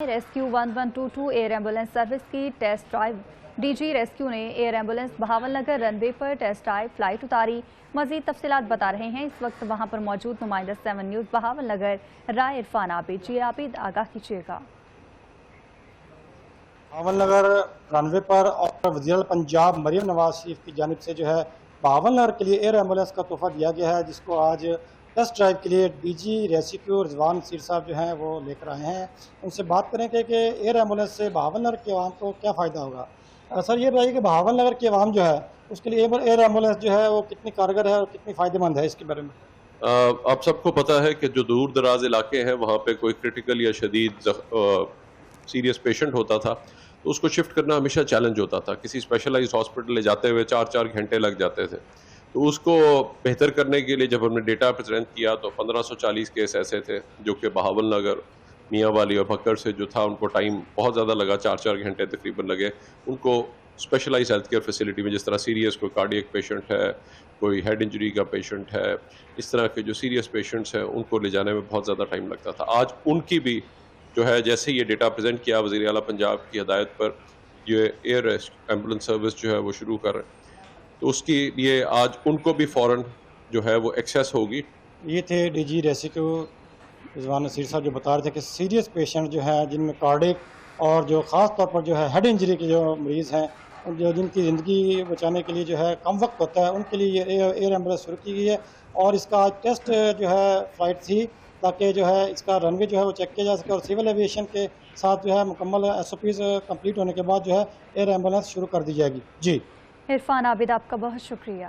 Rescue 1122 air ambulance service की test drive. DG rescue ने air ambulance Bahawalnagar runway पर test drive flight उतारी। मजीद तफसीलात बता रहे हैं इस वक्त वहां पर मौजूद नुमाइंदा 7 न्यूज़ बहावलनगर राय इरफान आबिद। जी आबिद, आगाह कीजिएगा। बहावलनगर रनवे पर और वज़ीर पंजाब मरीम नवाज शरीफ की जानिब से जो है बहावलनगर के लिए एयर एम्बुलेंस का तोहफा दिया गया है, जिसको आज टेस्ट ड्राइव के लिए डीजी रेस्क्यू रिजवान नसीर साहब जो हैं वो लेकर आए हैं। उनसे बात करेंगे कि एयर एम्बुलेंस से बहावलनगर के अवाम को क्या फ़ायदा होगा। सर, ये बताइए कि बहावलनगर के अवाम जो है उसके लिए एयर एम्बुलेंस जो है वो कितनी कारगर है और कितनी फ़ायदेमंद है, इसके बारे में। आप सबको पता है कि जो दूर दराज इलाके हैं वहाँ पे कोई क्रिटिकल या शदीद सीरियस पेशेंट होता था तो उसको शिफ्ट करना हमेशा चैलेंज होता था। किसी स्पेशलाइज्ड हॉस्पिटल ले जाते हुए 4-4 घंटे लग जाते थे। तो उसको बेहतर करने के लिए जब हमने डेटा प्रेजेंट किया तो 1540 केस ऐसे थे जो कि बहावलनगर, मियाँ वाली और भक्कर से जो था उनको टाइम बहुत ज़्यादा लगा, 4-4 घंटे तकरीबन लगे। उनको स्पेशलाइज्ड हेल्थ केयर फैसिलिटी में, जिस तरह सीरियस कोई कार्डियक पेशेंट है, कोई हेड इंजरी का पेशेंट है, इस तरह के जो सीरियस पेशेंट्स हैं उनको ले जाने में बहुत ज़्यादा टाइम लगता था। आज उनकी भी जो है, जैसे ये डेटा प्रेजेंट किया वज़ीर आला पंजाब की हदायत पर, ये एयर एम्बुलेंस सर्विस जो है वो शुरू कर रहे हैं, तो उसके लिए आज उनको भी फ़ौरन जो है वो एक्सेस होगी। ये थे डीजी रेस्क्यू रिजवान नसीर साहब जो बता रहे थे कि सीरियस पेशेंट जो है जिनमें कार्डिक और जो ख़ास तौर पर जो है हेड इंजरी के जो मरीज़ हैं, जो जिनकी ज़िंदगी बचाने के लिए जो है कम वक्त होता है, उनके लिए ये एयर एम्बुलेंस शुरू की गई है। और इसका आज टेस्ट जो है फ़्लाइट थी ताकि जो है इसका रनवे जो है वो चेक किया जा सके और सिविल एविएशन के साथ जो है मुकम्मल SOPs कंप्लीट होने के बाद जो है एयर एम्बुलेंस शुरू कर दी जाएगी। जी इरफान आबिद, आपका बहुत शुक्रिया।